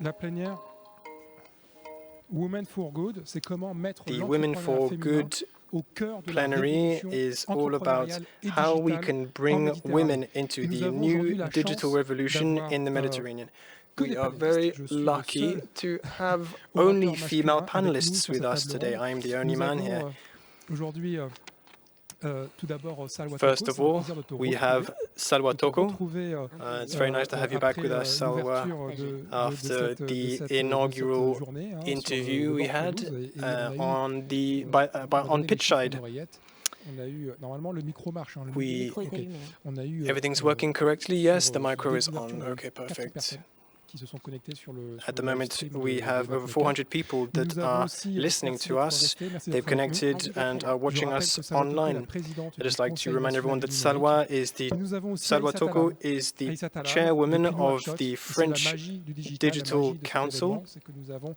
La plénière Women for Good, c'est comment mettre The Women for Good au cœur de la Plenary révolution is all about entrepreneuriale et how we digitale can en bring Méditerranée. women into Et nous the avons aujourd'hui new la digital chance revolution d'avoir in the Mediterranean. que We des are panélistes. very Je suis le lucky seul to have orateur only female masculin avec nous panelists sur with cette us table today. ronde. I am the only Nous man here. avons aujourd'hui tout d'abord Salwa First Toko, of c'est un all, plaisir de te we retrouver. have Salwa De te Toko. retrouver It's very nice to have you back with us, Salwa. After the inaugural journée, interview we had on on pitch side. On a eu normalement le micro marche. Hein, on a eu everything's working correctly. Yes, the micro is découverture on. de Okay, 400 perfect. personnes qui se sont connectés sur le At the live moment, stream we de have over votre 400 people Nous that avons are aussi, listening merci to d'être us. restés, merci They've d'être avec nous. connected and are Je watching rappelle us que Salwa Toko est la online. présidente I'd du just like to Conseil remind national everyone du that numérique. Nous avons aussi Salwa Aïssa Toko Talal. is the Aïssa Talal, chairwoman Global of Workshops. the Et c'est la French magie du digital, la Digital magie de cet Council. événement, c'est que nous avons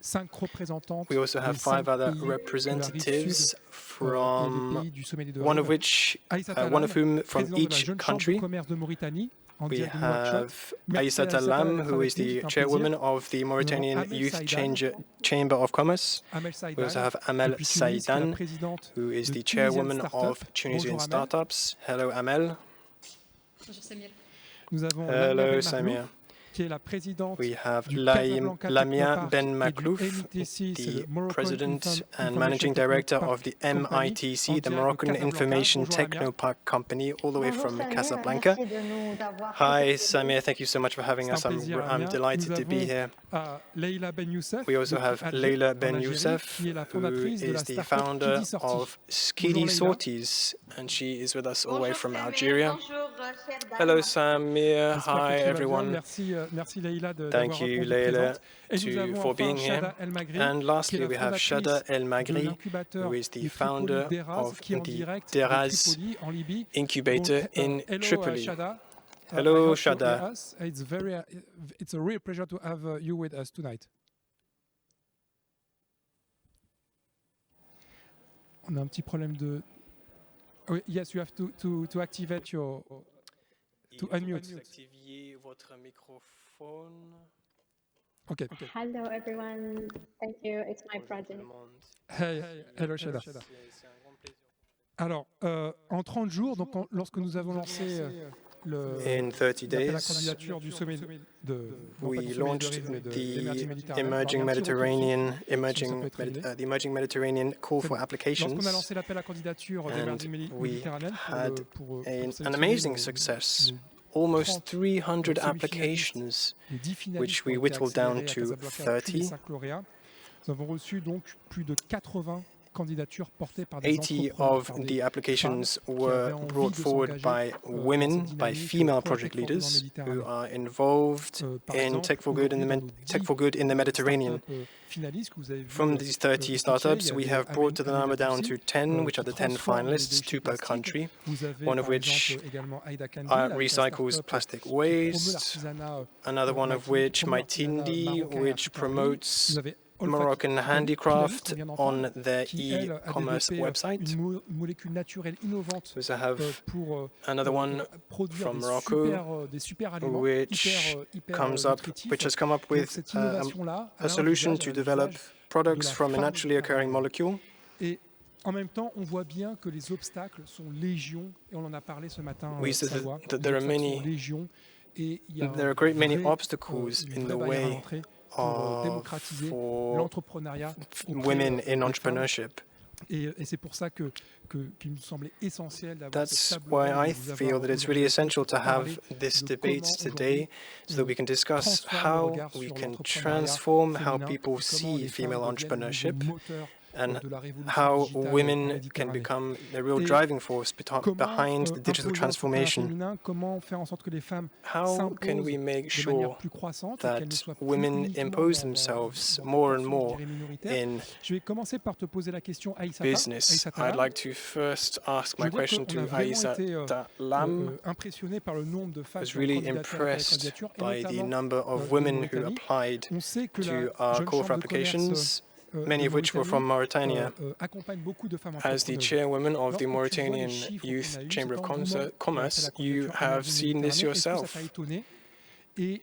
5 représentantes We also have des 5 5 other pays de la rive representatives sud et des from pays du sommet des one of Deux-Rives. which, Aïssa one of Talal, whom from présidente de la each Jeune Chambre de country. commerce de Mauritanie, en We direct du workshop. have Merci Aïssa à Aïssa Talal Talam, d'être who avec is nous, the c'est un chairwoman plaisir. of the Nous avons Mauritanian Amel Youth Saïdan. Chamber of Commerce. Amel We also Saïdan, have Amel depuis Tunis, qui est la Saïdan, présidente who is de the Tunisian chairwoman Startup. of Tunisian Bonjour Amel. Startups. Hello, Amel. Bonjour Samir. Nous avons Lamia Hello, Ben Samir. Mahlouf, qui est la présidente We have du Casablanca Lamia Technopark Ben et du Maklouf, MITC, c'est the le Moroccan president and Information managing director of the Technopark Company, en MITC, the direct de Moroccan Casablanca. Information Bonjour Lamia. Technopark Company, all the way Bonjour from Samir, Casablanca. merci de nous avoir Hi, accueillis. Samir. Thank you so much for having C'est un us. plaisir, I'm Lamia. delighted Nous to be avons here. Leïla Ben Youssef, We also depuis have Alger, Leila en Ben Algérie, Youssef, qui est la who fondatrice de la is the startup founder Kidi Sorti. of Bonjour Skidi Leïla. Sorties, and she is with us all the way Bonjour from Samir, Algeria. bonjour chère dame. Hello, Samir. J'espère Hi, que tu vas bien. everyone. Merci Leïla d'avoir Thank you, répondu Leila, présente. Et nous avons for enfin being here. Shada El Magri, And qui est lastly, la we have Shada fondatrice El de Magri, l'incubateur who is the de Tripoli founder d'Eraz, of qui est en the direct de Deraz Tripoli, en Libye. incubator Donc, in hello Tripoli. Shada. I Hello, hope you Shada. hear us. It's a real pleasure to have you with us tonight. On a un petit problème de... Oh, yes, you have to activate your... To unmute. Activiez votre microphone. Okay. Hello everyone, thank you, it's my project. Hello Shada. Alors, en 30 jours, donc lorsque nous avons lancé In 30 l'appel à days, candidature du sommet de we launched the Emerging Mediterranean, the Emerging Mediterranean Call for lorsqu'on a Applications, lancé l'appel à candidature d'Emerging we Mediterranean had pour an amazing success. Almost 300 applications, which we whittled down to 30. Nous avons reçu donc plus de 80 candidatures portées par des 80 of the applications were brought forward by women, by female project leaders who are involved in Tech for Good in the Mediterranean. From these 30 startups, we have brought the number down to 10, which are the 10 finalists, 2 per country, one of which recycles plastic waste, another one of which Maitindi, which promotes Moroccan handicraft on their e-commerce website. We also have another one from Morocco, which has come up with a solution to develop products from a naturally occurring molecule. En même temps, on voit bien que les obstacles sont légion, et on en a parlé ce matin. We said that there are a great many obstacles in the way for women in entrepreneurship. Et c'est pour ça qu'il nous semblait essentiel d'avoir That's why I feel that it's really essential to have this debate today so that we can discuss how we can transform how people see female entrepreneurship and how women can become the real driving force behind the digital transformation. How can we make sure that women impose themselves more and more in business? I'd like to first ask my question to Aïssa Talam. I was really impressed by the number of women who applied to our call for applications, many of which were from Mauritania. As the chairwoman of the Mauritanian Youth Chamber of Commerce, you have seen this yourself.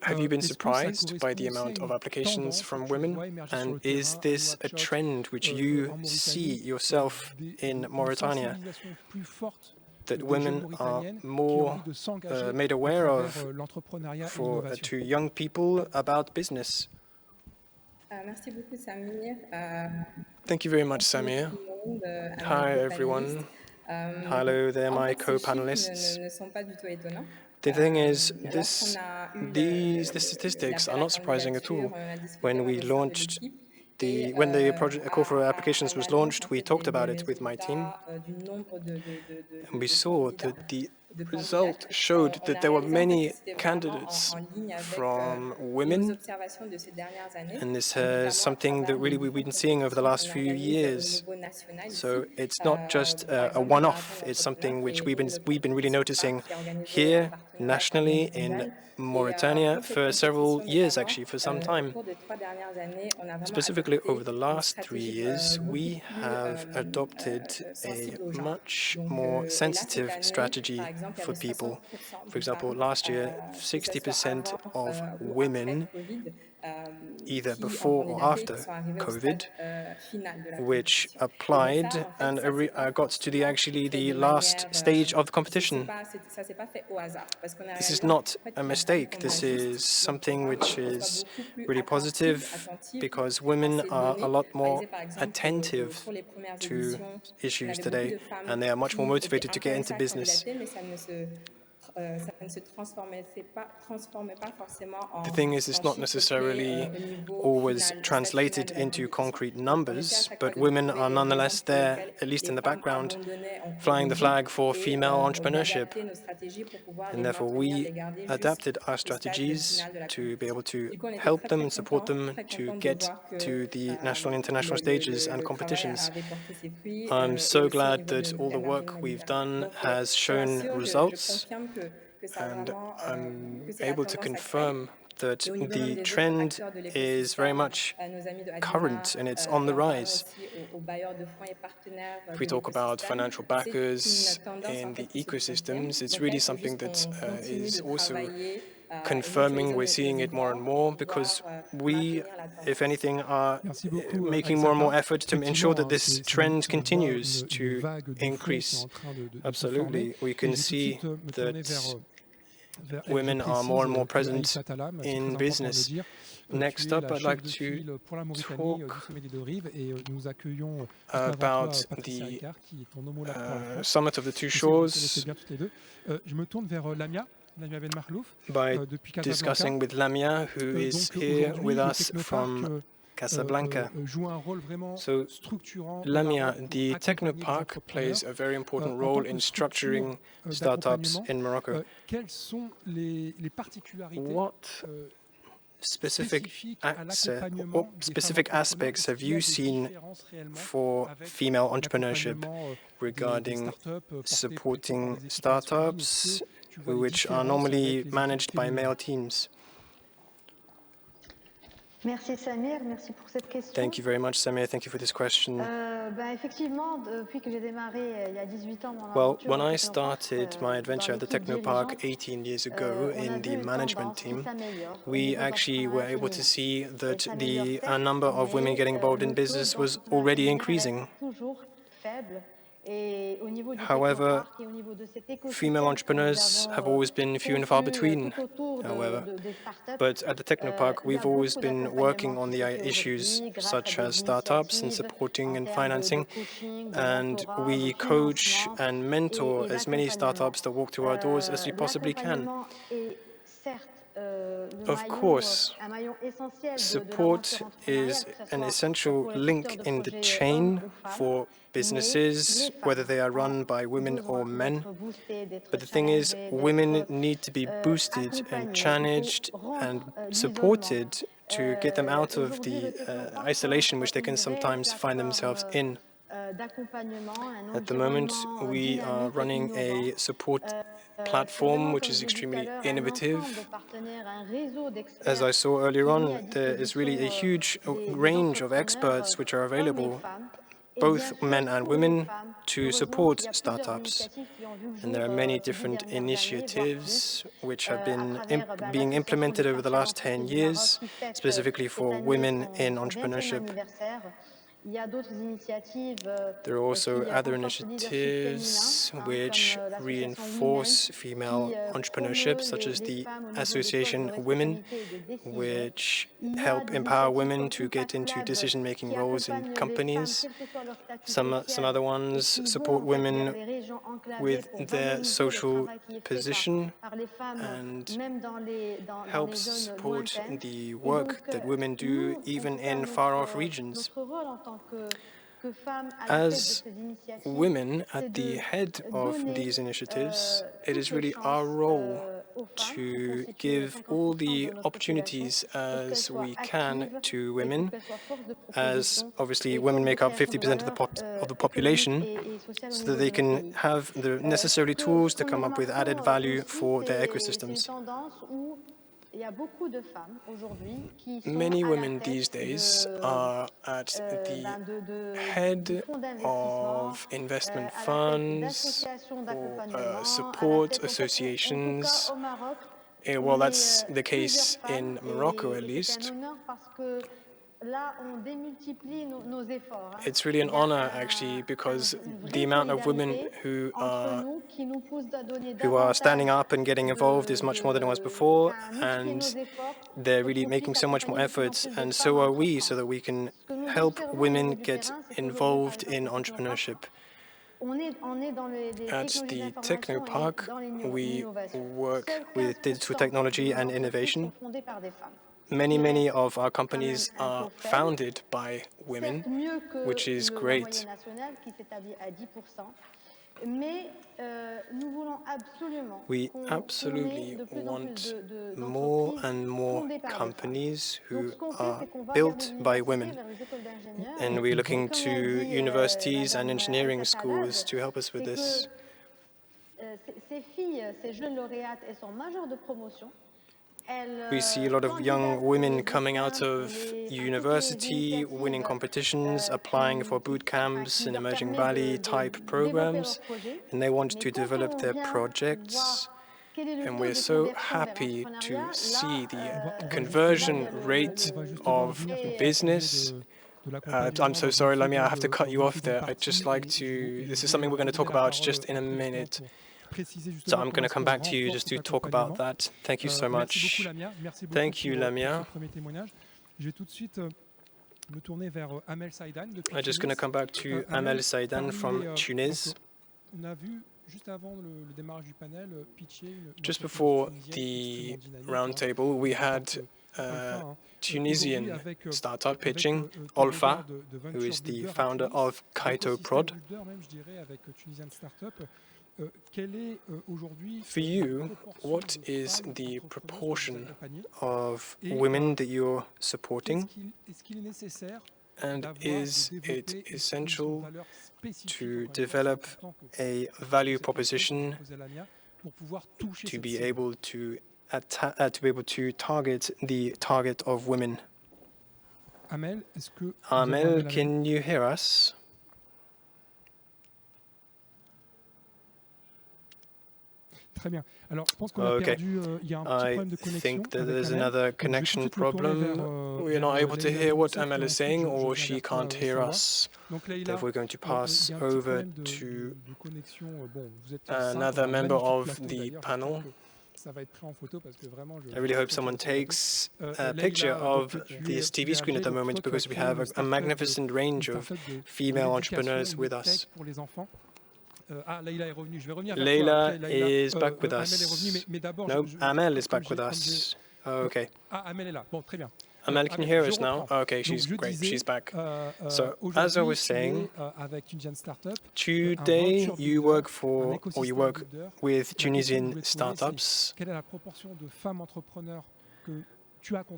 Have you been surprised by the amount of applications from women? And is this a trend which you see yourself in Mauritania, that women are more made aware of to young people about business? Merci beaucoup, Samir. Thank you very much, Samir. Hi, everyone. Hello there, my co-panelists. The thing is, the statistics are not surprising at all. When we launched when the project call for applications was launched, we talked about it with my team, and we saw that the result showed that there were many candidates from women, and this is something that really we've been seeing over the last few years. So it's not just a one-off, it's something which we've been really noticing here nationally in Mauritania for several years, actually, for some time. Specifically, over the last 3 years, we have adopted a much more sensitive strategy for people. For example, last year, 60% of women, either before or after COVID, which applied and got to the last stage of the competition. This is not a mistake. This is something which is really positive because women are a lot more attentive to issues today, and they are much more motivated to get into business. The thing is, it's not necessarily always translated into concrete numbers, but women are nonetheless there, at least in the background, flying the flag for female entrepreneurship. And therefore, we adapted our strategies to be able to help them and support them to get to the national and international stages and competitions. I'm so glad that all the work we've done has shown results, and I'm able to confirm that the trend is very much current and it's on the rise. If we talk about financial backers in the ecosystems, it's really something that is also confirming. We're seeing it more and more because we, if anything, are making more and more effort to ensure that this trend continues to increase. Absolutely. We can see that women are more and more present in business. Next up, I'd like to talk about the Summit of the Two Shores by discussing with Lamia, who is here with us from Casablanca. So, Lamia, the Technopark plays a very important role in structuring startups in Morocco. What specific aspects have you seen for female entrepreneurship regarding supporting startups, which are normally managed by male teams? Merci Samir, merci pour cette question. Thank you very much, Samir. Thank you for this question. Effectivement, depuis que j'ai démarré il y a 18 ans mon Well, when I started my adventure at the Technopark 18 years ago in the management team, we actually were able to see that the number of women getting involved in business was already increasing. However, female entrepreneurs have always been few and far between, however. But at the Technopark, we've always been working on the issues such as startups and supporting and financing, and we coach and mentor as many startups that walk through our doors as we possibly can. Of course, support is an essential link in the chain for businesses, whether they are run by women or men. But the thing is, women need to be boosted and challenged and supported to get them out of the isolation which they can sometimes find themselves in. At the moment, we are running a support platform which is extremely innovative. As I saw earlier on, there is really a huge range of experts which are available, both men and women to support startups. And there are many different initiatives which have been being implemented over the last 10 years, specifically for women in entrepreneurship. There are also other initiatives which reinforce female entrepreneurship, such as the Association Women, which help empower women to get into decision-making roles in companies. Some other ones support women with their social position and helps support the work that women do even in far-off regions. As women at the head of these initiatives, it is really our role to give all the opportunities as we can to women, as obviously women make up 50% of the population, so that they can have the necessary tools to come up with added value for their ecosystems. Many women these days are at the head of investment funds or support associations. Well, that's the case in Morocco, at least. It's really an honor, actually, because the amount of women who are standing up and getting involved is much more than it was before, and they're really making so much more efforts, and so are we, so that we can help women get involved in entrepreneurship. At the Technopark, we work with digital technology and innovation. Many of our companies are founded by women, which is great. We absolutely want more and more companies who are built by women. And we're looking to universities and engineering schools to help us with this. We see a lot of young women coming out of university, winning competitions, applying for boot camps and emerging valley type programs, and they want to develop their projects. And we're so happy to see the conversion rate of business. I'm so sorry, Lamia, I have to cut you off there. I'd just like to, this is something we're going to talk about just in a minute. So I'm going to come back to you just to talk about that. Thank you so much. Thank you, Lamia. I'm just going to come back to Amel Saidan from Tunis. Just before the roundtable, we had a Tunisian startup pitching, Olfa, who is the founder of Kaito Prod. For you, what is the proportion of women that you're supporting? And is it essential to develop a value proposition to be able to target the target of women? Amel, can you hear us? Okay. I think that there's another connection problem. We're not able to hear what Amel is saying, or she can't hear us. Therefore, we're going to pass over to another member of the panel. I really hope someone takes a picture of this TV screen at the moment, because we have a magnificent range of female entrepreneurs with us. Leila is back with us. No, Amel is back with us. Oh, okay. Amel, can you hear us now? Oh, okay, she's great. She's back. So, as I was saying, today you work for, or you work with Tunisian startups.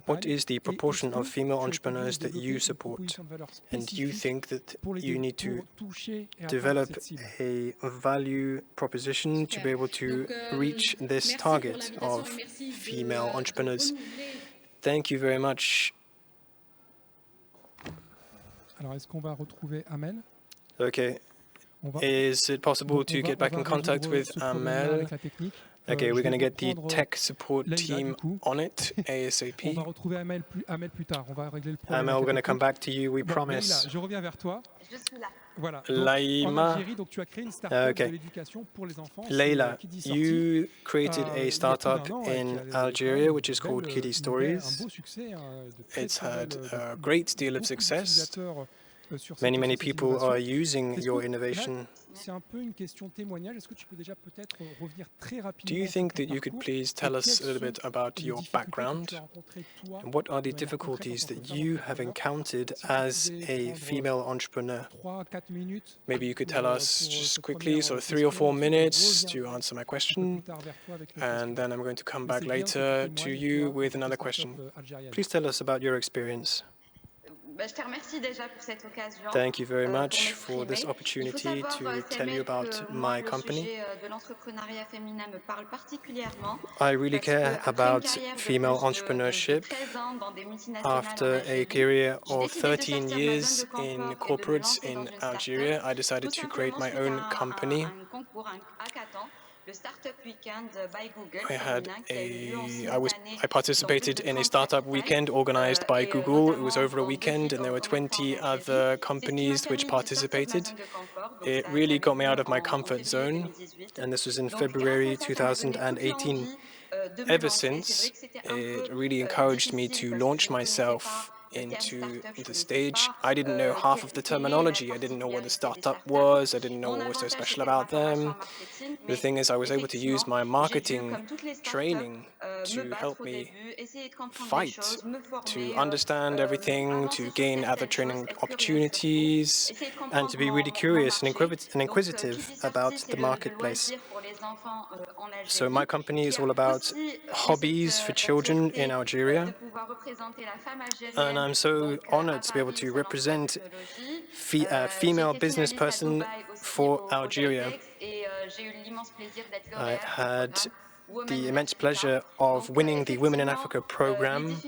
What is the proportion of female entrepreneurs that you support? And do you think that you need to develop a value proposition to be able to reach this target of female entrepreneurs? Thank you very much. Okay. Is it possible to get back in contact with Amel? Okay, we're going to get the tech support team on it ASAP. Amel, we're going to come back to you, we promise. Laima, okay. Leila, you created a startup in Algeria which is called Kitty Stories. It's had a great deal of success. Many people are using your innovation. Do you think that you could please tell us a little bit about your background? And what are the difficulties that you have encountered as a female entrepreneur? Maybe you could tell us just quickly, so 3 or 4 minutes to answer my question, and then I'm going to come back later to you with another question. Please tell us about your experience. Thank you very much for this opportunity to tell you about my company. I really care about female entrepreneurship. After a career of 13 years in corporates in Algeria, I decided to create my own company. I participated in a startup weekend organized by Google. It was over a weekend and there were 20 other companies which participated. It really got me out of my comfort zone, and this was in February 2018. Ever since, it really encouraged me to launch myself into the stage. I didn't know half of the terminology. I didn't know what a startup was. I didn't know what was so special about them. The thing is, I was able to use my marketing training to help me fight, to understand everything, to gain other training opportunities, and to be really curious and inquisitive about the marketplace. So my company is all about hobbies for children in Algeria, and I'm so honored to be able to represent a female business person for Algeria. I had the immense pleasure of winning the Women in Africa program.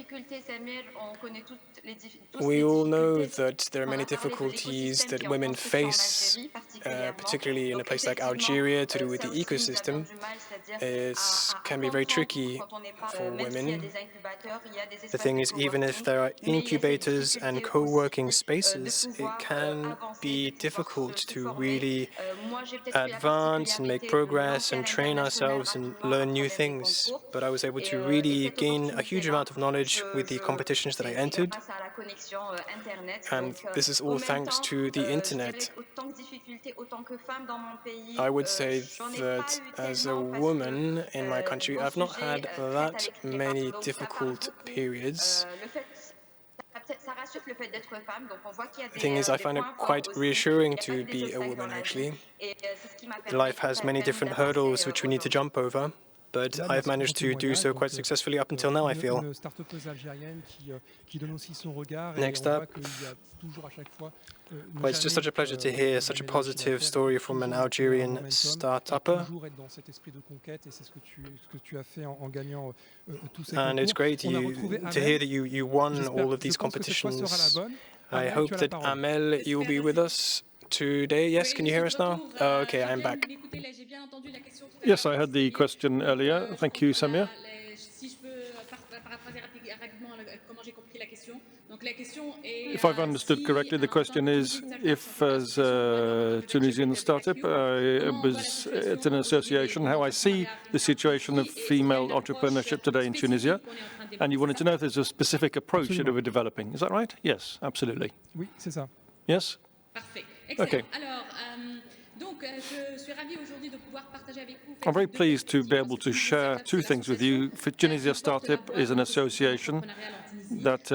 We all know that there are many difficulties that women face, particularly in a place like Algeria, to do with the ecosystem. It can be very tricky for women. The thing is, even if there are incubators and co-working spaces, it can be difficult to really advance and make progress and train ourselves and learn new things. But I was able to really gain a huge amount of knowledge with the competitions that I entered. And this is all thanks to the internet. I would say that as a woman in my country, I've not had that many difficult periods. The thing is, I find it quite reassuring to be a woman, actually. Life has many different hurdles which we need to jump over, but I've managed to do so quite successfully up until now, I feel. Next up, well, it's just such a pleasure to hear such a positive story from an Algerian startupper. And it's great to hear that you won all of these competitions. I hope that Amel, you will be with us today. Yes, can you hear us now? Okay, I'm back. Yes, I had the question earlier. Thank you, Samir. If I've understood correctly, the question is, if as a Tunisian startup, it's an association, how I see the situation of female entrepreneurship today in Tunisia, and you wanted to know if there's a specific approach that we're developing. Is that right? Yes, absolutely. Oui, c'est ça. Yes? Okay. I'm very pleased to be able to share two things with you. Tunisia Startup is an association that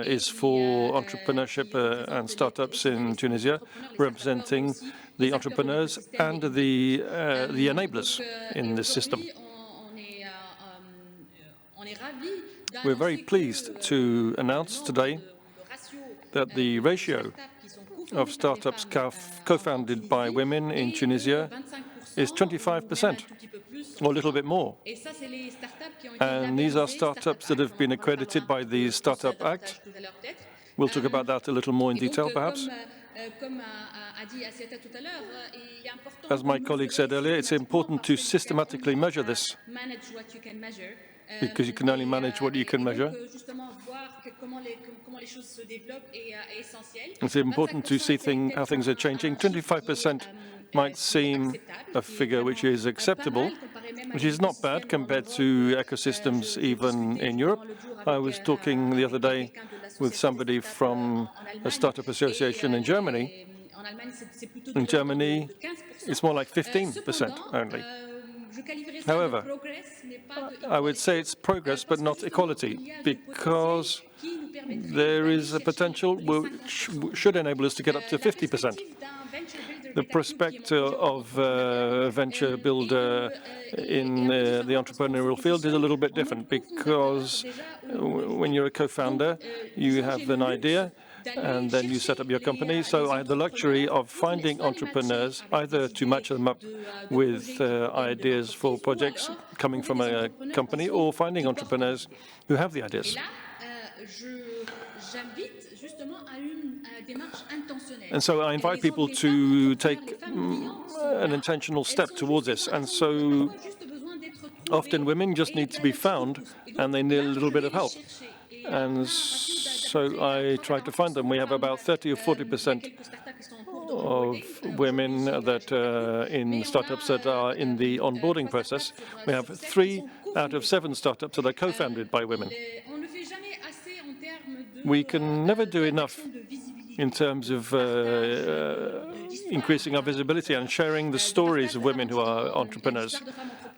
is for entrepreneurship and startups in Tunisia, representing the entrepreneurs and the enablers in this system. We're very pleased to announce today that the ratio of startups co-founded by women in Tunisia is 25%, or a little bit more. And these are startups that have been accredited by the Startup Act. We'll talk about that a little more in detail, perhaps. As my colleague said earlier, it's important to systematically measure this, because you can only manage what you can measure. It's important to see how things are changing. 25% might seem a figure which is acceptable, which is not bad compared to ecosystems even in Europe. I was talking the other day with somebody from a startup association in Germany. In Germany, it's more like 15% only. However, I would say it's progress, but not equality, because there is a potential which should enable us to get up to 50%. The prospect of a venture builder in the entrepreneurial field is a little bit different, because when you're a co-founder, you have an idea, and then you set up your company. So I had the luxury of finding entrepreneurs, either to match them up with ideas for projects coming from a company, or finding entrepreneurs who have the ideas. And so I invite people to take an intentional step towards this. And so often women just need to be found, and they need a little bit of help. And so I try to find them. We have about 30 or 40% of women that in startups that are in the onboarding process. We have 3 out of 7 startups that are co-founded by women. We can never do enough in terms of increasing our visibility and sharing the stories of women who are entrepreneurs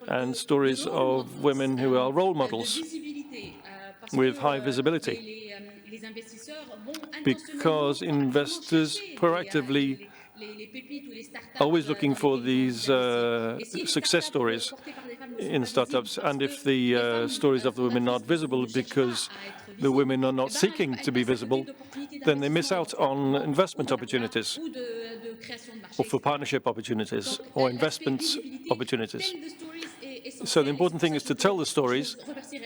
and stories of women who are role models with high visibility, because investors proactively always looking for these success stories in startups. And if the stories of the women are not visible because the women are not seeking to be visible, then they miss out on investment opportunities, or for partnership opportunities, or investment opportunities. So the important thing is to tell the stories,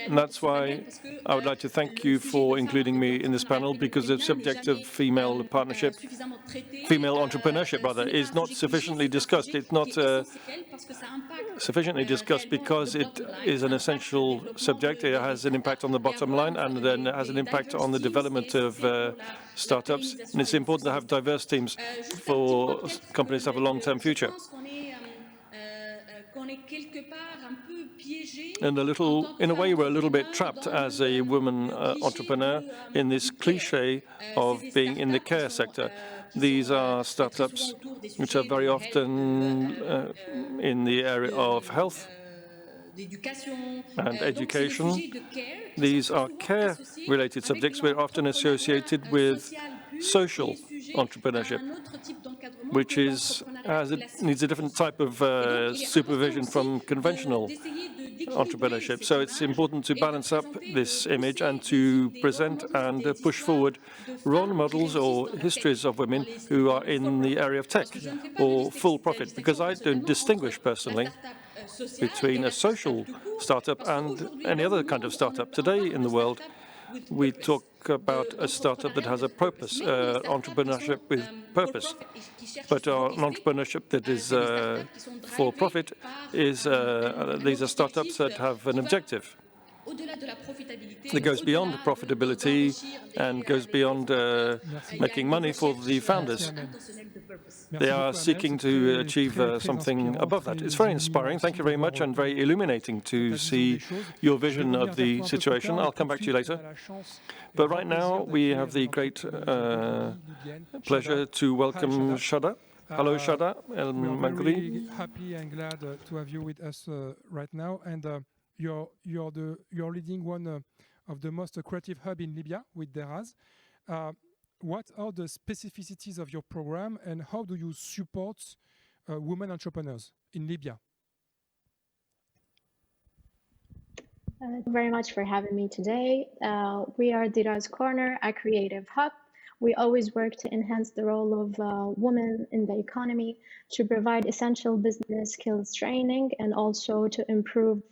and that's why I would like to thank you for including me in this panel, because the subject of female entrepreneurship rather, is not sufficiently discussed. It's not sufficiently discussed because it is an essential subject. It has an impact on the bottom line, and then it has an impact on the development of startups. And it's important to have diverse teams for companies to have a long-term future. And in a way, we're a little bit trapped as a woman entrepreneur in this cliché of being in the care sector. These are startups which are very often in the area of health and education. These are care-related subjects. We're often associated with social entrepreneurship, which needs a different type of supervision from conventional entrepreneurship. So it's important to balance up this image and to present and push forward role models or histories of women who are in the area of tech or full profit, because I don't distinguish personally between a social startup and any other kind of startup. Today in the world, we talk about a startup that has a purpose, entrepreneurship with purpose. But an entrepreneurship that is for profit is, these are startups that have an objective that goes beyond profitability and goes beyond making money for the founders. They are seeking to achieve something above that. It's very inspiring. Thank you very much, and very illuminating to see your vision of the situation. I'll come back to you later. But right now, we have the great pleasure to welcome Shada. Hello, Shada El Magri. We're really happy and glad to have you with us right now. And you're leading one of the most creative hub in Libya with Deraz. What are the specificities of your program, and how do you support women entrepreneurs in Libya? Thank you very much for having me today. We are Deraz Corner, a creative hub We always work to enhance the role of women in the economy, to provide essential business skills training, and also to improve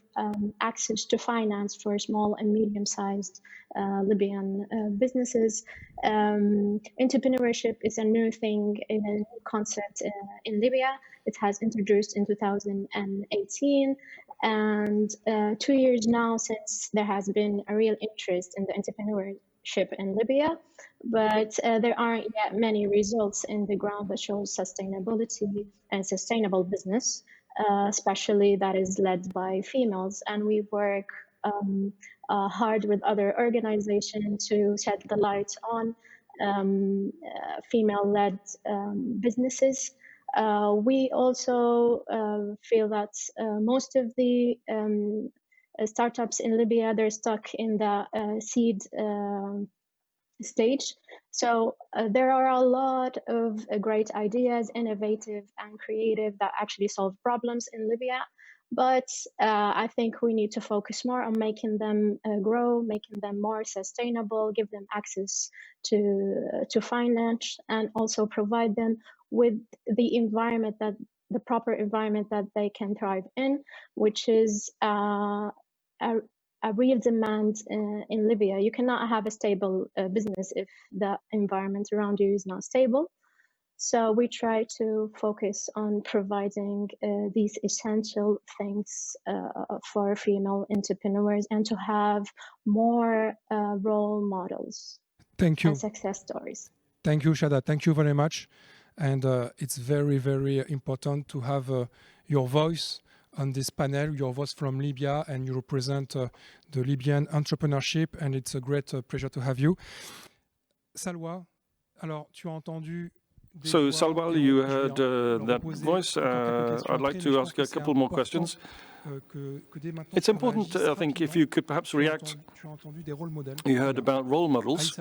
access to finance for small and medium-sized Libyan businesses. Entrepreneurship is a new thing, a new concept in Libya. It has introduced in 2018, and 2 years now since there has been a real interest in the entrepreneurship in Libya, but there aren't yet many results in the ground that shows sustainability and sustainable business, especially that is led by females. And we work hard with other organizations to shed the light on female-led businesses. We also feel that most of the startups in Libya, they're stuck in the seed stage. So there are a lot of great ideas, innovative and creative, that actually solve problems in Libya. But I think we need to focus more on making them grow, making them more sustainable, give them access to finance, and also provide them with the environment, that the proper environment that they can thrive in, which is a real demand in Libya. You cannot have a stable business if the environment around you is not stable. So we try to focus on providing these essential things for female entrepreneurs, and to have more role models. Thank you. And success stories. Thank you, Shada. Thank you very much. And it's very, very important to have your voice on this panel, your voice from Libya, and you represent the Libyan entrepreneurship, and it's a great pleasure to have you. Salwa, alors tu as entendu. So, Salwa, you heard that voice. I'd like to ask a couple more questions. It's important, I think, if you could perhaps react. You heard about role models.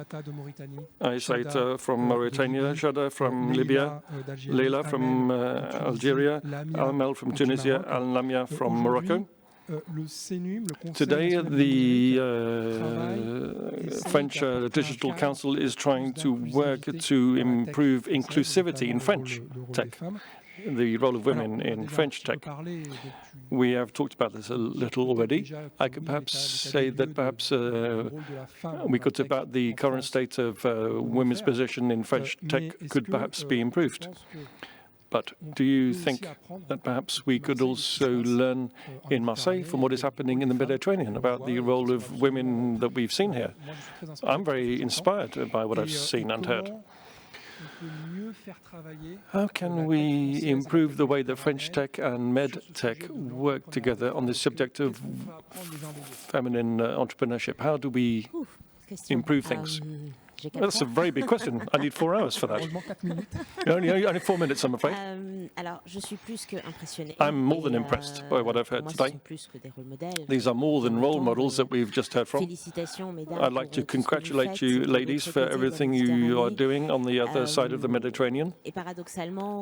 Aïssata from Mauritania, Shada from Libya, Leila from Algeria, Almel from Tunisia, Al-Lamia from Morocco. Today, the French Digital Council is trying to work to improve inclusivity in French tech, the role of women in French tech. We have talked about this a little already. I could perhaps say that perhaps we could talk about the current state of women's position in French tech could perhaps be improved. But do you think that perhaps we could also learn in Marseille from what is happening in the Mediterranean about the role of women that we've seen here? I'm very inspired by what I've seen and heard. How can we improve the way that French tech and med tech work together on the subject of feminine entrepreneurship? How do we improve things? That's a very big question. I need 4 hours for that. Only 4 minutes, I'm afraid. I'm more than impressed by what I've heard today. These are more than role models that we've just heard from. I'd like to congratulate you, ladies, for everything you are doing on the other side of the Mediterranean.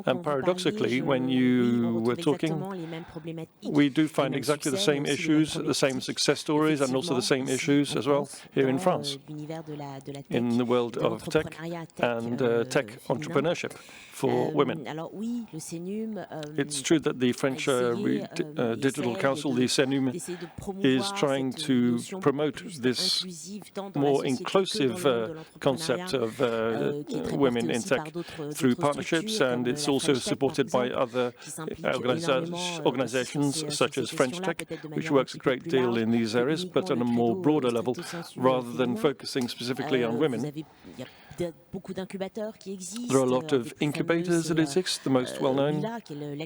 And paradoxically, when you were talking, we do find exactly the same issues, the same success stories, and also the same issues as well here in France, in the world of tech and tech entrepreneurship for women. It's true that the French Digital Council, the CENUM, is trying to promote this more inclusive concept of women in tech through partnerships, and it's also supported by other organizations such as French Tech, which works a great deal in these areas, but on a more broader level, rather than focusing specifically on women. There are a lot of incubators that exist. The most well-known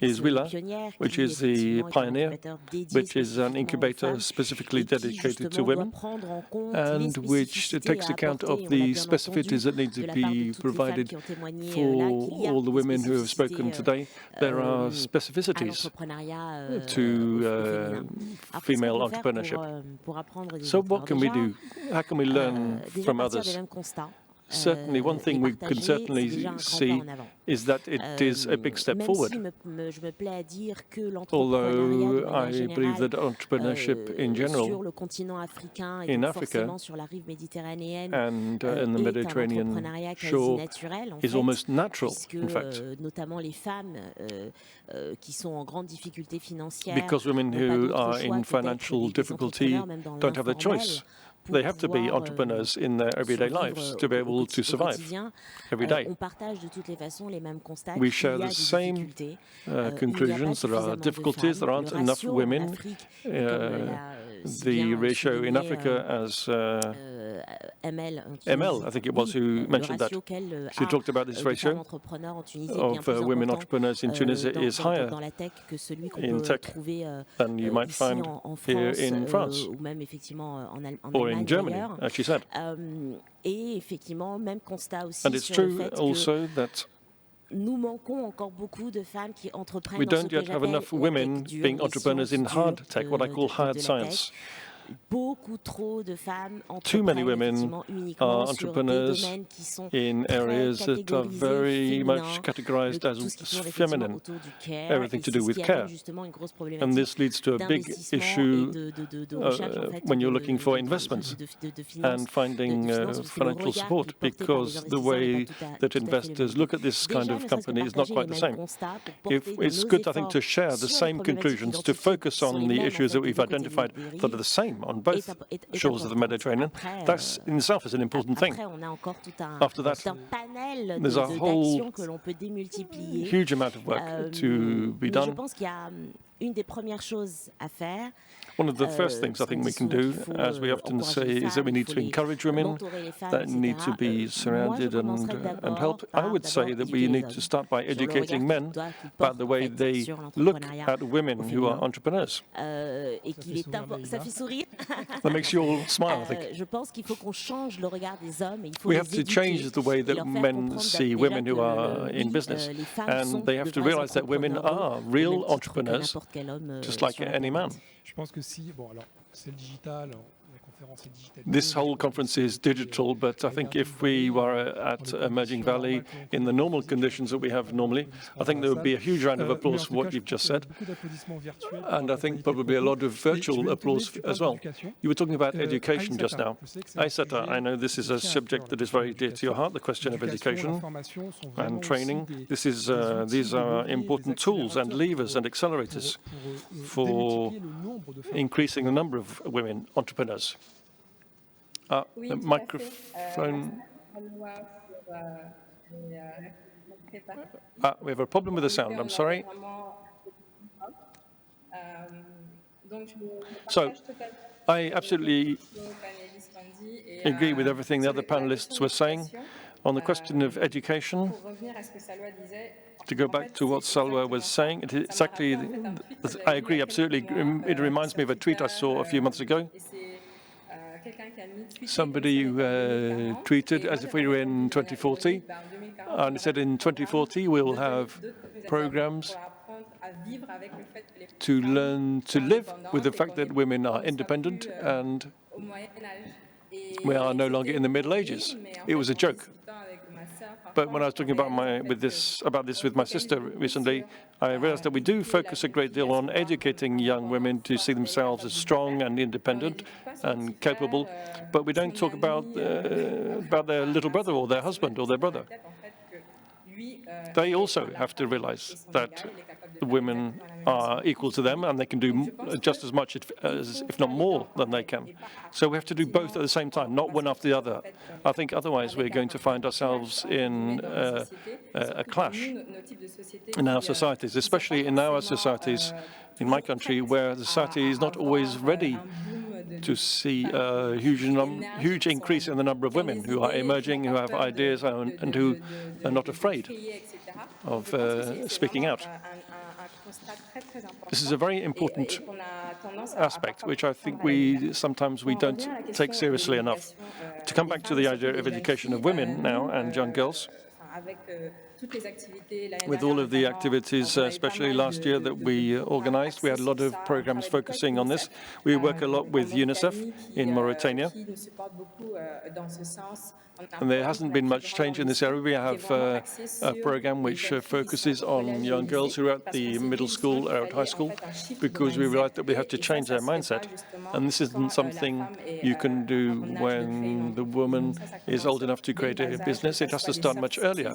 is Willa, which is the pioneer, which is an incubator specifically dedicated to women, and which takes account of the specificities that need to be provided for all the women who have spoken today. There are specificities to female entrepreneurship. So what can we do? How can we learn from others? Certainly, one thing we can certainly see is that it is a big step forward. Although I believe that entrepreneurship in general in Africa and in the Mediterranean shore is almost natural, in fact. Because women who are in financial difficulty don't have the choice. They have to be entrepreneurs in their everyday lives to be able to survive every day. We share the same conclusions. There are difficulties. There aren't enough women. The ratio in Africa, as ML, I think it was, who mentioned that. She talked about this ratio of women entrepreneurs in Tunisia is higher in tech than you might find here in France or in Germany, as she said. And it's true also that we don't yet have enough women being entrepreneurs in hard tech, what I call hard science. Too many women are entrepreneurs in areas that are very much categorized as feminine, everything to do with care. And this leads to a big issue when you're looking for investments and finding financial support, because the way that investors look at this kind of company is not quite the same. It's good, I think, to share the same conclusions, to focus on the issues that we've identified that are the same on both shores of the Mediterranean. That in itself is an important thing. After that, there's a whole huge amount of work to be done. One of the first things I think we can do, as we often say, is that we need to encourage women, that need to be surrounded and help. I would say that we need to start by educating men about the way they look at women who are entrepreneurs. That makes you all smile, I think. We have to change the way that men see women who are in business, and they have to realize that women are real entrepreneurs, just like any man. This whole conference is digital, but I think if we were at Emerging Valley in the normal conditions that we have normally, I think there would be a huge round of applause for what you've just said. And I think probably a lot of virtual applause as well. You were talking about education just now. Aïssata, I know this is a subject that is very dear to your heart, the question of education and training. These are important tools and levers and accelerators for increasing the number of women entrepreneurs. The microphone. We have a problem with the sound, I'm sorry. So, I absolutely agree with everything the other panelists were saying. On the question of education, to go back to what Salwa was saying, exactly, I agree absolutely. It reminds me of a tweet I saw a few months ago. Somebody tweeted as if we were in 2040, and said in 2040 we'll have programs to learn to live with the fact that women are independent and we are no longer in the Middle Ages. It was a joke. But when I was talking about this with my sister recently, I realized that we do focus a great deal on educating young women to see themselves as strong and independent and capable, but we don't talk about their little brother or their husband or their brother. They also have to realize that women are equal to them and they can do just as much, if not more, than they can. So we have to do both at the same time, not one after the other. I think otherwise we're going to find ourselves in a clash in our societies, especially in our societies, in my country, where the society is not always ready to see a huge increase in the number of women who are emerging, who have ideas, and who are not afraid of speaking out. This is a very important aspect, which I think sometimes we don't take seriously enough. To come back to the idea of education of women now and young girls, with all of the activities, especially last year that we organized. We had a lot of programs focusing on this. We work a lot with UNICEF in Mauritania. And there hasn't been much change in this area. We have a program which focuses on young girls who are at the middle school or at high school, because we realize that we have to change their mindset. And this isn't something you can do when the woman is old enough to create a business. It has to start much earlier,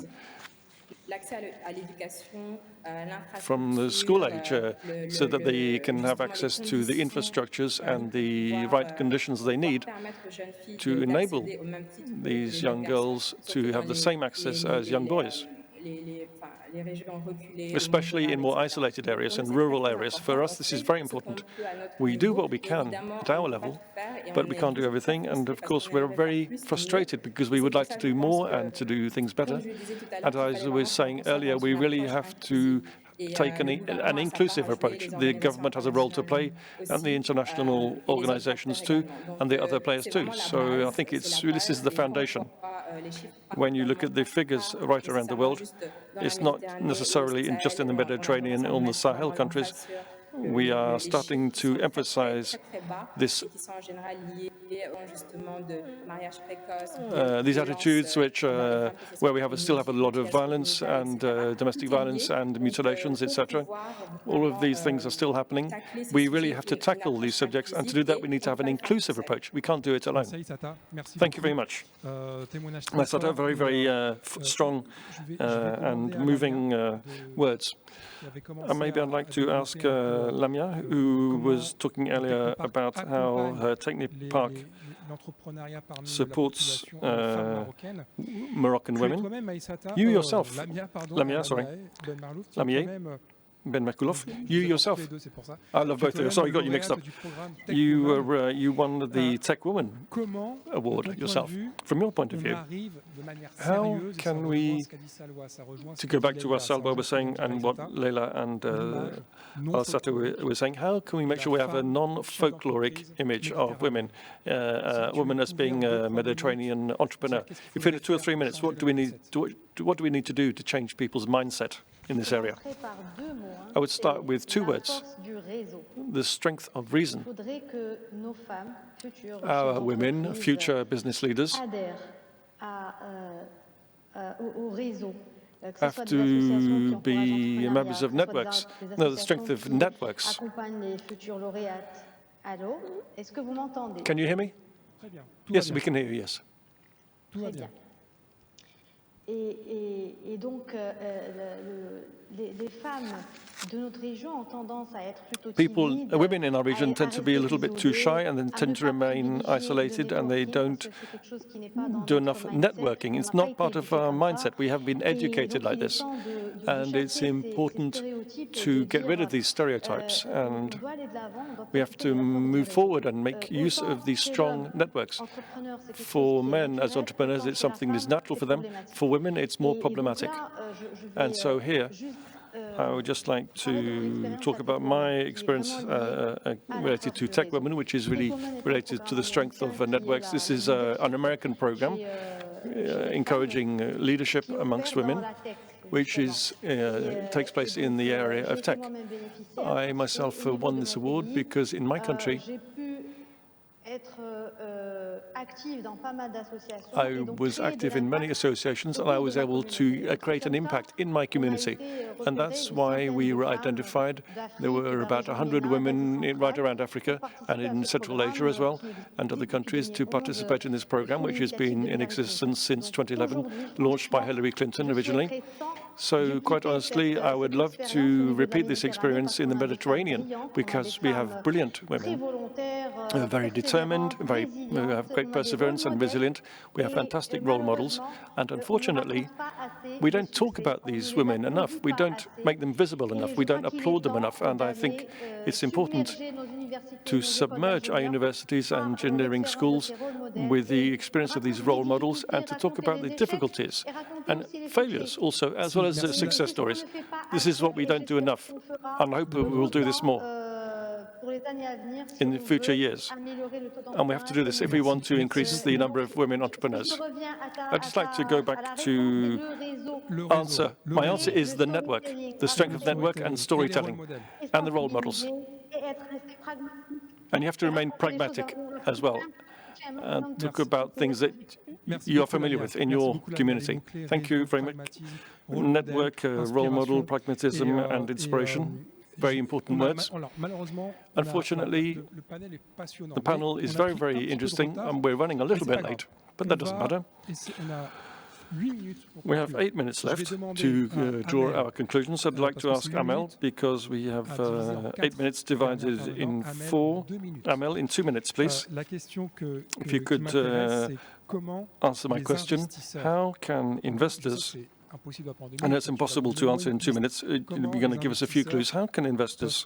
from the school age, so that they can have access to the infrastructures and the right conditions they need to enable these young girls to have the same access as young boys, especially in more isolated areas and rural areas. For us, this is very important. We do what we can at our level, but we can't do everything. And of course, we're very frustrated because we would like to do more and to do things better. And as I was saying earlier, we really have to take an inclusive approach. The government has a role to play, and the international organizations too, and the other players too. So I think this is the foundation. When you look at the figures right around the world, it's not necessarily just in the Mediterranean or in the Sahel countries. We are starting to emphasize this, these attitudes where we still have a lot of violence and domestic violence and mutilations, etc. All of these things are still happening. We really have to tackle these subjects, and to do that we need to have an inclusive approach. We can't do it alone. Thank you very much. Maïssata, very, very strong and moving words. Maybe I'd like to ask Lamia, who was talking earlier about how her Technic Park supports Moroccan women. You yourself, Lamia, sorry, Lamia, Ben Makuloff, you yourself, I love both of you, sorry, I got you mixed up. You won the Tech Woman Award yourself. From your point of view, how can we, to go back to what Salwa was saying and what Leila and Alsata were saying, how can we make sure we have a non-folkloric image of women, women as being a Mediterranean entrepreneur? If in 2 or 3 minutes, what do we need to do to change people's mindset in this area? I would start with 2 words: the strength of reason. Our women, future business leaders, have to be members of networks. No, the strength of networks. Can you hear me? Yes, we can hear you, yes. Et donc, les femmes de notre région ont tendance à être plutôt timides. Women in our region tend to be a little bit too shy and then tend to remain isolated, and they don't do enough networking. It's not part of our mindset. We have been educated like this, and it's important to get rid of these stereotypes, and we have to move forward and make use of these strong networks. For men as entrepreneurs, it's something that's natural for them. For women, it's more problematic. And so here, I would just like to talk about my experience related to Tech Women, which is really related to the strength of networks. This is an American program encouraging leadership amongst women, which takes place in the area of tech. I myself won this award because in my country, I was active in many associations, and I was able to create an impact in my community. And that's why we were identified. There were about 100 women right around Africa and in Central Asia as well, and other countries, to participate in this program, which has been in existence since 2011, launched by Hillary Clinton originally. So, quite honestly, I would love to repeat this experience in the Mediterranean, because we have brilliant women, very determined, who have great perseverance and resilient. We have fantastic role models, and unfortunately, we don't talk about these women enough. We don't make them visible enough. We don't applaud them enough, and I think it's important to submerge our universities and engineering schools with the experience of these role models, and to talk about the difficulties and failures also, as well as success stories. This is what we don't do enough, and I hope we will do this more. in the future years. And we have to do this if we want to increase the number of women entrepreneurs. I'd just like to go back to answer. My answer is the network, the strength of network and storytelling, and the role models. And you have to remain pragmatic as well, and talk about things that you are familiar with in your community. Thank you very much. Network, role model, pragmatism, and inspiration. Very important words. Unfortunately, the panel is very, very interesting, and we're running a little bit late, but that doesn't matter. We have 8 minutes left to draw our conclusions. I'd like to ask Amel, because we have 8 minutes divided in 4. Amel, in 2 minutes, please. If you could answer my question, how can investors, and it's impossible to answer in 2 minutes, you're going to give us a few clues, how can investors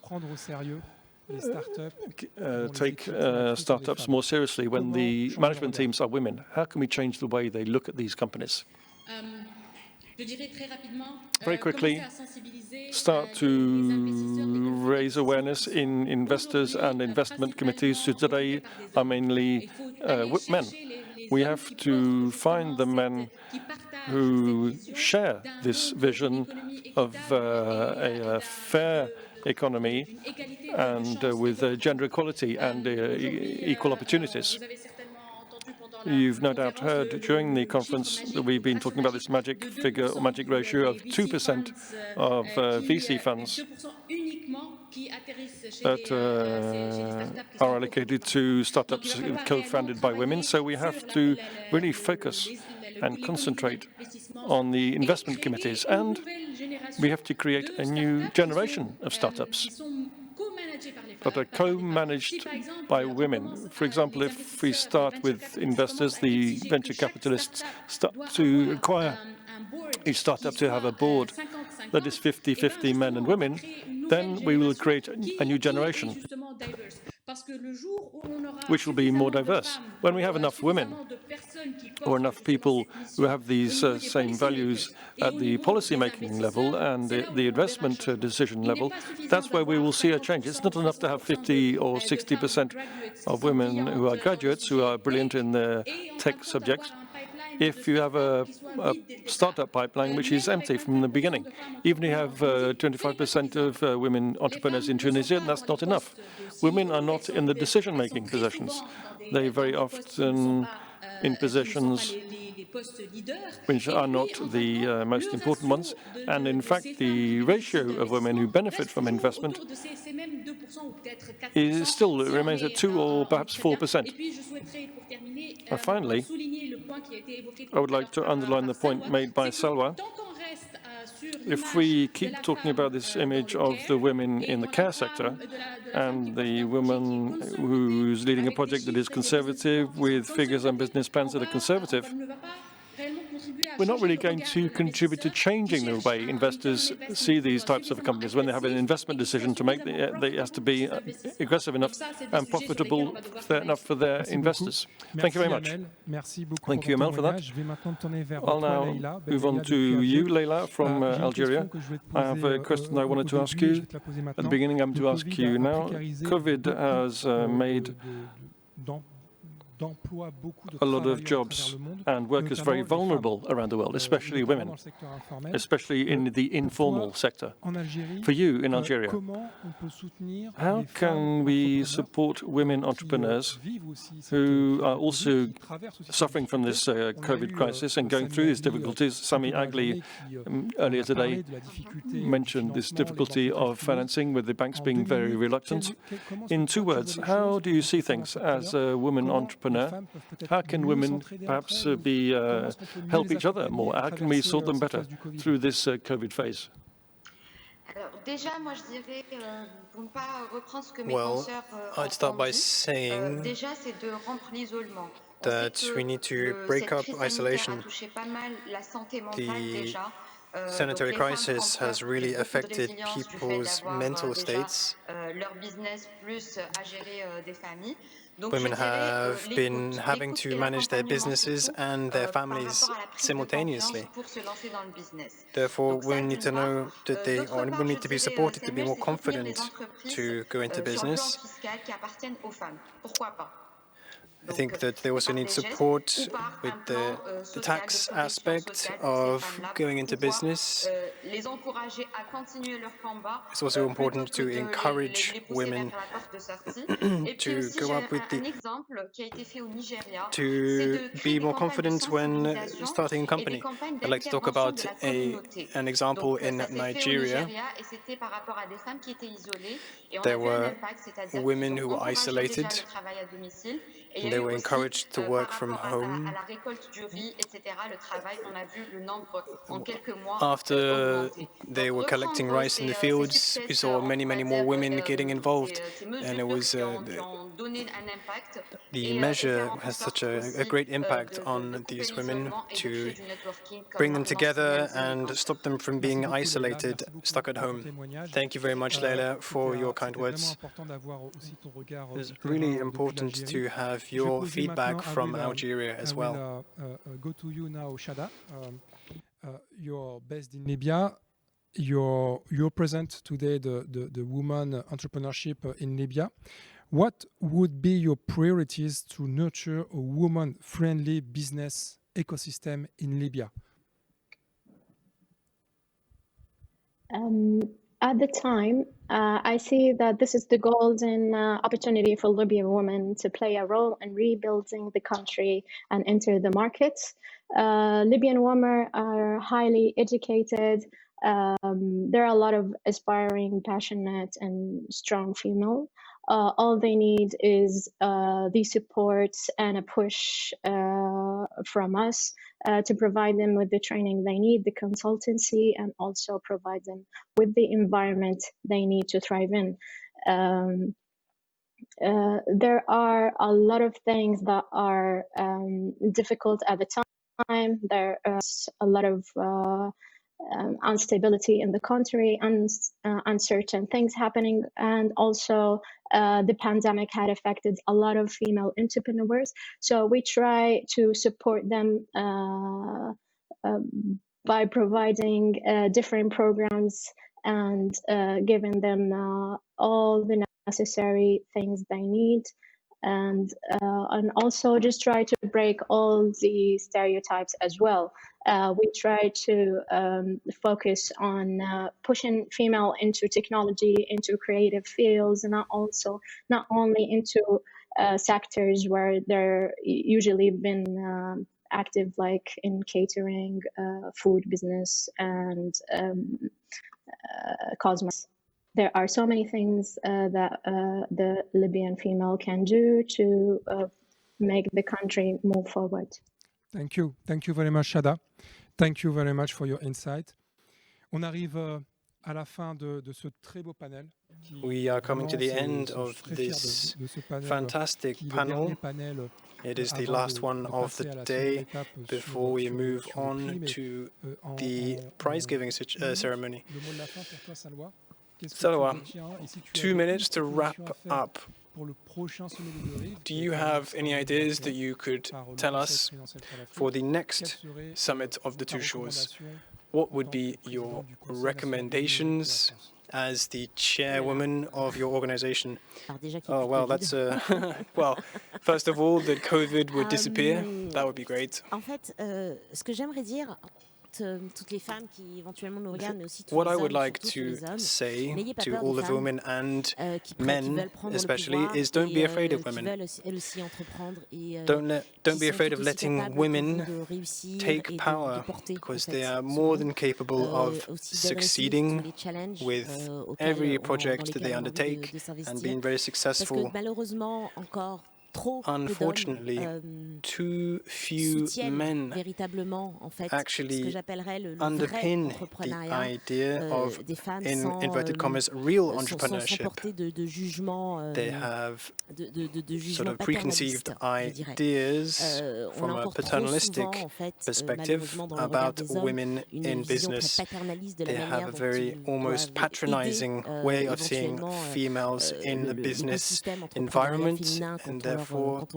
take startups more seriously when the management teams are women? How can we change the way they look at these companies? Very quickly, start to raise awareness in investors and investment committees who today are mainly men. We have to find the men who share this vision of a fair economy and with gender equality and equal opportunities. You've no doubt heard during the conference that we've been talking about this magic figure or magic ratio of 2% of VC funds that are allocated to startups co-founded by women. So we have to really focus and concentrate on the investment committees, and we have to create a new generation of startups that are co-managed by women. For example, if we start with investors, the venture capitalists start to require each startup to have a board that is 50-50 men and women, then we will create a new generation which will be more diverse. When we have enough women or enough people who have these same values at the policy-making level and the investment decision level, that's where we will see a change. It's not enough to have 50 or 60% of women who are graduates, who are brilliant in their tech subjects, if you have a startup pipeline which is empty from the beginning. Even if you have 25% of women entrepreneurs in Tunisia, that's not enough. Women are not in the decision-making positions. They very often in positions which are not the most important ones. And in fact, the ratio of women who benefit from investment still remains at 2 or perhaps 4%. And finally, I would like to underline the point made by Salwa. If we keep talking about this image of the women in the care sector and the woman who's leading a project that is conservative with figures and business plans that are conservative, we're not really going to contribute to changing the way investors see these types of companies. When they have an investment decision to make, it has to be aggressive enough and profitable enough for their investors. Thank you very much. Thank you, Amel, for that. I'll now move on to you, Leila, from Algeria. I have a question I wanted to ask you. At the beginning, I'm to ask you now. COVID has made a lot of jobs and workers very vulnerable around the world, especially women, especially in the informal sector. For you in Algeria, how can we support women entrepreneurs who are also suffering from this COVID crisis and going through these difficulties? Sami Agli earlier today mentioned this difficulty of financing, with the banks being very reluctant. In 2 words, how do you see things as a woman entrepreneur? How can women perhaps help each other more? How can we sort them better through this COVID phase? Well, I'd start by saying that we need to break up isolation. The sanitary crisis has really affected people's mental states. Women have been having to manage their businesses and their families simultaneously. Therefore, women need to know that women need to be supported to be more confident to go into business. I think that they also need support with the tax aspect of going into business. It's also important to encourage women to go up with to be more confident when starting a company. I'd like to talk about an example in Nigeria. There were women who were isolated, and they were encouraged to work from home. After they were collecting rice in the fields, we saw many, many more women getting involved, and it was the measure has such a great impact on these women to bring them together and stop them from being isolated, stuck at home. Thank you very much, Leila, for your kind words. It's really important to have your feedback from Algeria as well. Go to you now, Shada. You're based in Libya. You present today the woman entrepreneurship in Libya. What would be your priorities to nurture a woman-friendly business ecosystem in Libya? At the time, I see that this is the golden opportunity for Libyan women to play a role in rebuilding the country and enter the markets. Libyan women are highly educated. There are a lot of aspiring, passionate, and strong female. All they need is the support and a push from us to provide them with the training they need, the consultancy, and also provide them with the environment they need to thrive in. There are a lot of things that are difficult at the time. There is a lot of instability in the country and uncertain things happening, and also the pandemic had affected a lot of female entrepreneurs, so we try to support them by providing different programs and giving them all the necessary things they need, and also just try to break all the stereotypes as well. We try to focus on pushing female into technology, into creative fields, and not only into sectors where they're usually been active, like in catering, food business, and cosmetics. There are so many things that the Libyan female can do to make the country move forward. Thank you. Thank you very much, Shada. Thank you very much for your insight. On arrive à la fin de ce très beau panel. We are coming to the end of this fantastic panel. It is the last one of the day before we move on to the prize-giving ceremony. Salwa, 2 minutes to wrap up. Do you have any ideas that you could tell us for the next Summit of the Two Shores? What would be your recommendations as the chairwoman of your organization? Oh, well, that's well, first of all, that COVID would disappear. That would be great. En fait, ce que j'aimerais dire toutes les femmes qui éventuellement nous regardent, mais aussi tous What les I hommes, would like surtout tous to les hommes, say n'ayez pas to peur all des of femmes women and qui men veulent prendre especially le pouvoir is don't be afraid of qui women. veulent elles aussi entreprendre et Don't qui be sont afraid tout of aussi letting capables que women vous de réussir take et power, de porter, because en they fait, are ce more monde, than capable of aussi d'adresser tous succeeding les challenges with auxquels every dans project lesquels they on a envie undertake de and s'investir. being very Parce que successful. malheureusement encore unfortunately, too few men actually underpin the idea of, in inverted commas, real entrepreneurship. They have sort of preconceived ideas from a paternalistic perspective about women in business. They have a very almost patronizing way of seeing females in the business environment, and therefore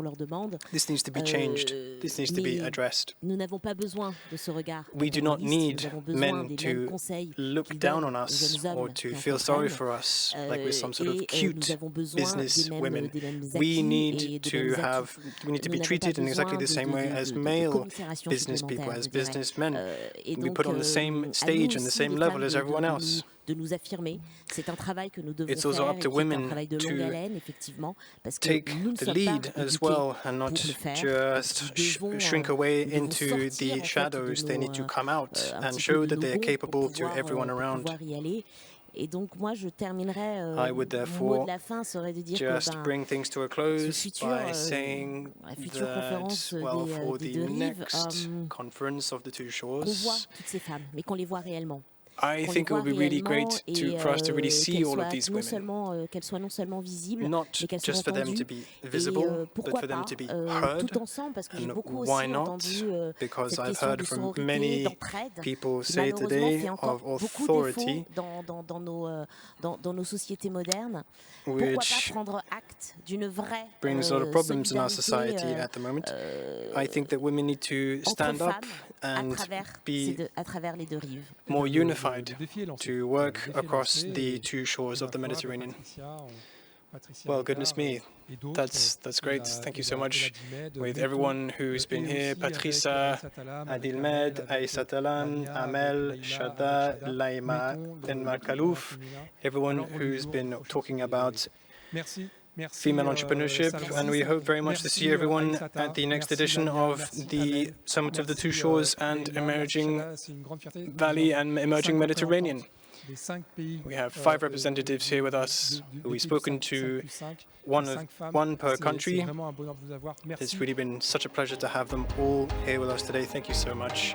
this needs to be changed. This needs to be addressed. We do not need men to look down on us or to feel sorry for us like we're some sort of cute business women. We need to be treated in exactly the same way as male business people, as businessmen. We put on the same stage and the same level as everyone else. It's also up to women to take the lead as well and not just shrink away into the shadows. They need to come out and show that they are capable to everyone around. I would therefore just bring things to a close by saying that, well, for the next conference of the two shores, I think it would be really great for us to really see all of these women, not just for them to be visible, but for them to be heard. And why not? Because I've heard from many people say today of authority, which brings a lot of problems in our society at the moment. I think that women need to stand up and be more unified to work across the two shores of the Mediterranean. Well, goodness me, that's great. Thank you so much. With everyone who's been here, Patricia, Adilmed, Aïsatalam, Amel, Shada, Laima, Denma Kalouf, everyone who's been talking about female entrepreneurship, and we hope very much to see everyone at the next edition of the Summit of the Two Shores and Emerging Valley and Emerging Mediterranean. We have 5 representatives here with us who we've spoken to, one per country. It's really been such a pleasure to have them all here with us today. Thank you so much.